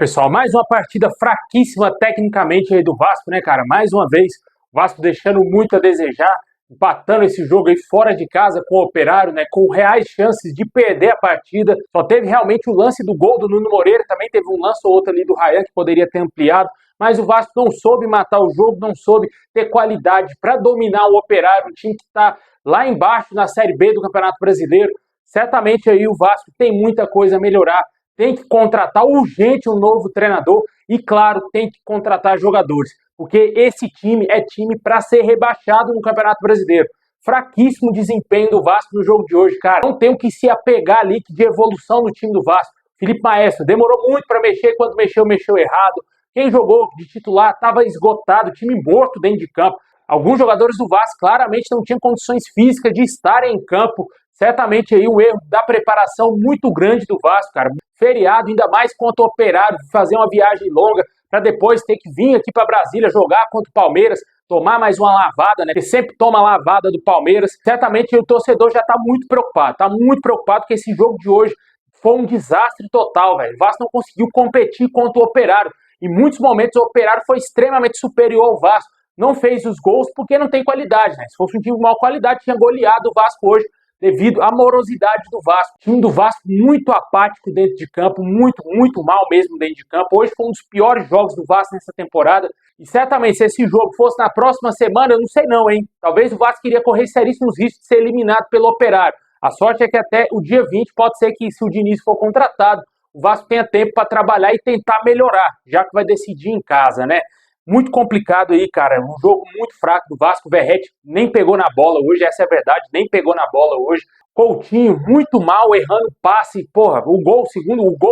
Pessoal, mais uma partida fraquíssima tecnicamente aí do Vasco, né, cara? Mais uma vez, o Vasco deixando muito a desejar, empatando esse jogo aí fora de casa com o Operário, né, com reais chances de perder a partida. Só teve realmente o lance do gol do Nuno Moreira, também teve um lance ou outro ali do Ryan que poderia ter ampliado, mas o Vasco não soube matar o jogo, não soube ter qualidade para dominar o Operário, um time que está lá embaixo na Série B do Campeonato Brasileiro. Certamente aí o Vasco tem muita coisa a melhorar. Tem que contratar urgente um novo treinador e, claro, tem que contratar jogadores, porque esse time é time para ser rebaixado no Campeonato Brasileiro. Fraquíssimo desempenho do Vasco no jogo de hoje, cara. Não tem o que se apegar ali de evolução no time do Vasco. Felipe Maestro demorou muito para mexer, quando mexeu errado. Quem jogou de titular estava esgotado, time morto dentro de campo. Alguns jogadores do Vasco claramente não tinham condições físicas de estarem em campo. Certamente aí o erro da preparação muito grande do Vasco, cara. Feriado, ainda mais contra o Operário, fazer uma viagem longa para depois ter que vir aqui para Brasília jogar contra o Palmeiras, tomar mais uma lavada, né? Que sempre toma lavada do Palmeiras. Certamente o torcedor já está muito preocupado que esse jogo de hoje foi um desastre total, velho. O Vasco não conseguiu competir contra o Operário. Em muitos momentos o Operário foi extremamente superior ao Vasco. Não fez os gols porque não tem qualidade, né? Se fosse um time de maior qualidade, tinha goleado o Vasco hoje, devido à morosidade do Vasco. O time do Vasco muito apático dentro de campo, muito mal mesmo dentro de campo. Hoje foi um dos piores jogos do Vasco nessa temporada. E certamente, se esse jogo fosse na próxima semana, eu não sei não, hein? Talvez o Vasco iria correr seríssimos riscos de ser eliminado pelo Operário. A sorte é que até o dia 20 pode ser que, se o Diniz for contratado, o Vasco tenha tempo para trabalhar e tentar melhorar, já que vai decidir em casa, né? Muito complicado aí, cara. Um jogo muito fraco do Vasco. O Verratti nem pegou na bola hoje, essa é a verdade, nem pegou na bola hoje. Coutinho, muito mal, errando passe. Porra, o gol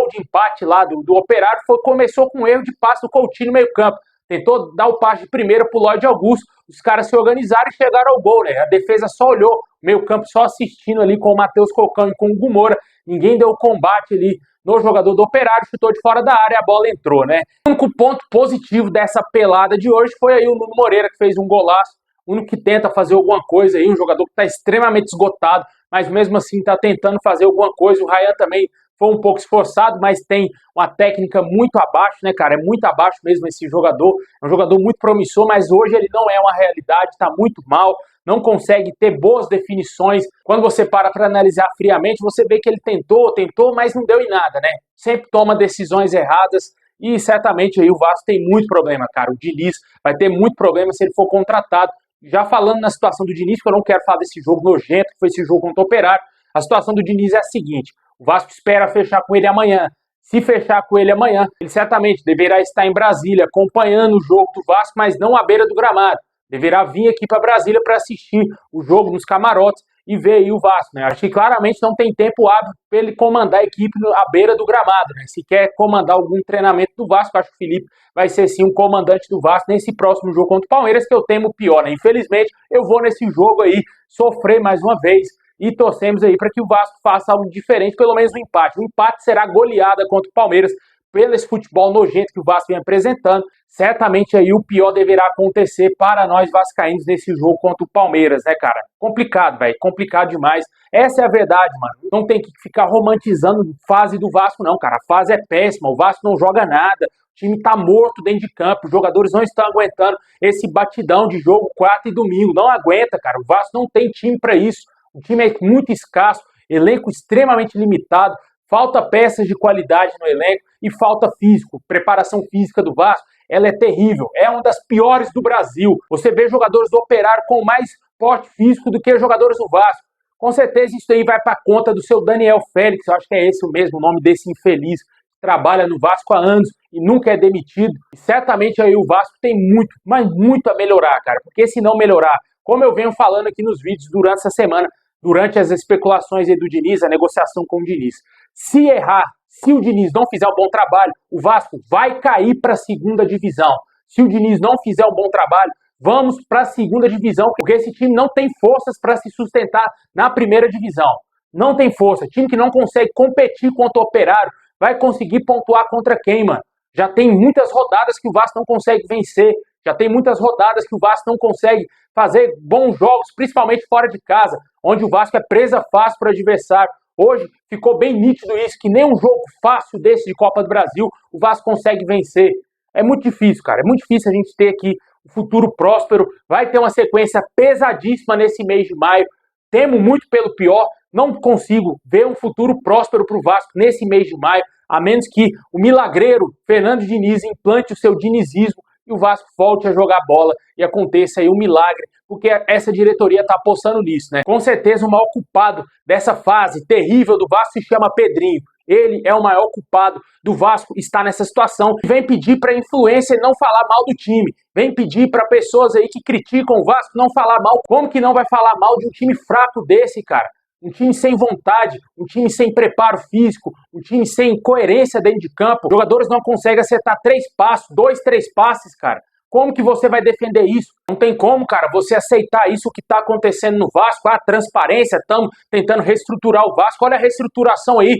de empate lá do Operário começou com um erro de passe do Coutinho no meio-campo. Tentou dar o passe de primeira pro Lloyd Augusto. Os caras se organizaram e chegaram ao gol, né? A defesa só olhou, o meio-campo só assistindo ali com o Matheus Cocão e com o Gumora. Ninguém deu combate ali no jogador do Operário, chutou de fora da área e a bola entrou, né? O único ponto positivo dessa pelada de hoje foi aí o Nuno Moreira, que fez um golaço, o único que tenta fazer alguma coisa aí, um jogador que está extremamente esgotado, mas mesmo assim está tentando fazer alguma coisa. O Ryan também foi um pouco esforçado, mas tem uma técnica muito abaixo, né, cara? É muito abaixo mesmo esse jogador, é um jogador muito promissor, mas hoje ele não é uma realidade, está muito mal, não consegue ter boas definições. Quando você para analisar friamente, você vê que ele tentou, mas não deu em nada, né? Sempre toma decisões erradas e certamente aí o Vasco tem muito problema, cara. O Diniz vai ter muito problema se ele for contratado. Já falando na situação do Diniz, porque eu não quero falar desse jogo nojento, que foi esse jogo contra o Operário, a situação do Diniz é a seguinte: o Vasco espera fechar com ele amanhã. Se fechar com ele amanhã, ele certamente deverá estar em Brasília acompanhando o jogo do Vasco, mas não à beira do gramado. Deverá vir aqui para Brasília para assistir o jogo nos camarotes e ver aí o Vasco, né? Acho que claramente não tem tempo hábil para ele comandar a equipe à beira do gramado, né? Se quer comandar algum treinamento do Vasco, acho que o Felipe vai ser sim um comandante do Vasco nesse próximo jogo contra o Palmeiras, que eu temo pior, né? Infelizmente, eu vou nesse jogo aí sofrer mais uma vez e torcemos aí para que o Vasco faça algo diferente, pelo menos um empate. O empate será goleada contra o Palmeiras, pelo esse futebol nojento que o Vasco vem apresentando. Certamente aí o pior deverá acontecer para nós vascaínos nesse jogo contra o Palmeiras, né, cara? Complicado, velho, complicado demais. Essa é a verdade, mano. Não tem que ficar romantizando a fase do Vasco, não, cara. A fase é péssima, o Vasco não joga nada, o time tá morto dentro de campo, os jogadores não estão aguentando esse batidão de jogo quarta e domingo. Não aguenta, cara. O Vasco não tem time para isso. O time é muito escasso, elenco extremamente limitado, falta peças de qualidade no elenco e falta físico. Preparação física do Vasco, ela é terrível, é uma das piores do Brasil. Você vê jogadores do Operário com mais porte físico do que jogadores do Vasco. Com certeza isso aí vai para conta do seu Daniel Félix, eu acho que é esse o mesmo nome desse infeliz, que trabalha no Vasco há anos e nunca é demitido. E certamente aí o Vasco tem muito, mas muito a melhorar, cara, porque se não melhorar, como eu venho falando aqui nos vídeos durante essa semana, durante as especulações aí do Diniz, a negociação com o Diniz, se errar, se o Diniz não fizer um bom trabalho, o Vasco vai cair para a segunda divisão. Se o Diniz não fizer um bom trabalho, vamos para a segunda divisão, porque esse time não tem forças para se sustentar na primeira divisão. Não tem força. Time que não consegue competir contra o Operário, vai conseguir pontuar contra quem, mano? Já tem muitas rodadas que o Vasco não consegue vencer. Já tem muitas rodadas que o Vasco não consegue fazer bons jogos, principalmente fora de casa, onde o Vasco é presa fácil para o adversário. Hoje ficou bem nítido isso, que nem um jogo fácil desse de Copa do Brasil o Vasco consegue vencer. É muito difícil, cara. É muito difícil a gente ter aqui um futuro próspero. Vai ter uma sequência pesadíssima nesse mês de maio. Temo muito pelo pior. Não consigo ver um futuro próspero para o Vasco nesse mês de maio, a menos que o milagreiro Fernando Diniz implante o seu dinizismo e o Vasco volte a jogar bola e aconteça aí um milagre, porque essa diretoria está apostando nisso, né? Com certeza o maior culpado dessa fase terrível do Vasco se chama Pedrinho. Ele é o maior culpado do Vasco estar nessa situação. Vem pedir para a influência não falar mal do time. Vem pedir para pessoas aí que criticam o Vasco não falar mal. Como que não vai falar mal de um time fraco desse, cara? Um time sem vontade, um time sem preparo físico, um time sem coerência dentro de campo. Os jogadores não conseguem acertar 3 passos, 2, 3 passes, cara. Como que você vai defender isso? Não tem como, cara, você aceitar isso que está acontecendo no Vasco. A transparência, estamos tentando reestruturar o Vasco. Olha a reestruturação aí,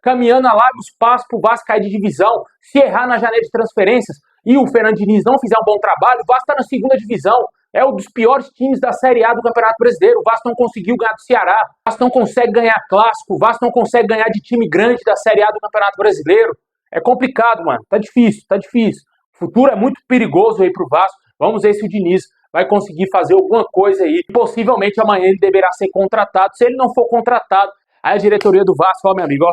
caminhando a largos passos para o Vasco cair de divisão. Se errar na janela de transferências e o Fernando Diniz não fizer um bom trabalho, o Vasco está na segunda divisão. É um dos piores times da Série A do Campeonato Brasileiro. O Vasco não conseguiu ganhar do Ceará. O Vasco não consegue ganhar clássico. O Vasco não consegue ganhar de time grande da Série A do Campeonato Brasileiro. É complicado, mano. Tá difícil, tá difícil. O futuro é muito perigoso aí pro Vasco. Vamos ver se o Diniz vai conseguir fazer alguma coisa aí. Possivelmente amanhã ele deverá ser contratado. Se ele não for contratado, aí a diretoria do Vasco, ó, meu amigo, ó,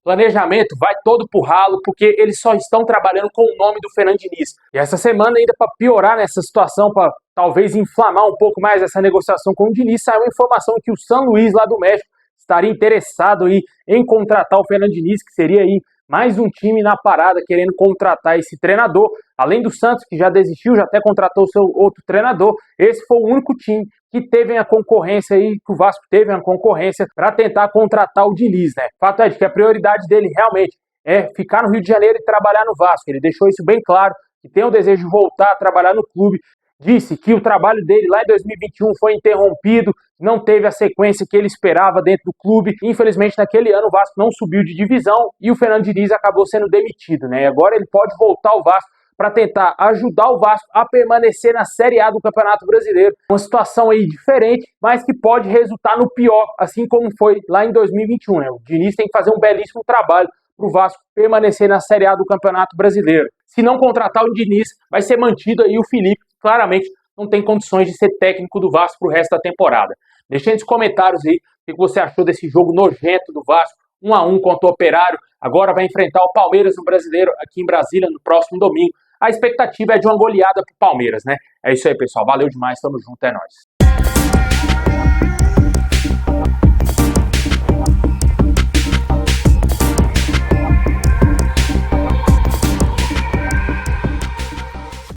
planejamento vai todo pro ralo, porque eles só estão trabalhando com o nome do Fernando Diniz. E essa semana, ainda para piorar nessa situação, para talvez inflamar um pouco mais essa negociação com o Diniz, saiu a informação que o San Luis, lá do México, estaria interessado aí em contratar o Fernando Diniz, que seria aí mais um time na parada querendo contratar esse treinador. Além do Santos, que já desistiu, já até contratou o seu outro treinador, esse foi o único time que teve a concorrência aí, que o Vasco teve a concorrência para tentar contratar o Diniz, né? O fato é de que a prioridade dele realmente é ficar no Rio de Janeiro e trabalhar no Vasco. Ele deixou isso bem claro, que tem o desejo de voltar a trabalhar no clube. Disse que o trabalho dele lá em 2021 foi interrompido, não teve a sequência que ele esperava dentro do clube. Infelizmente, naquele ano, o Vasco não subiu de divisão e o Fernando Diniz acabou sendo demitido, né? Agora ele pode voltar ao Vasco para tentar ajudar o Vasco a permanecer na Série A do Campeonato Brasileiro. Uma situação aí diferente, mas que pode resultar no pior, assim como foi lá em 2021, né? O Diniz tem que fazer um belíssimo trabalho para o Vasco permanecer na Série A do Campeonato Brasileiro. Se não contratar o Diniz, vai ser mantido aí o Felipe, que claramente não tem condições de ser técnico do Vasco para o resto da temporada. Deixa aí nos comentários aí o que você achou desse jogo nojento do Vasco, 1-1 contra o Operário. Agora vai enfrentar o Palmeiras no Brasileiro aqui em Brasília no próximo domingo. A expectativa é de uma goleada pro Palmeiras, né? É isso aí, pessoal. Valeu demais, tamo junto, é nóis.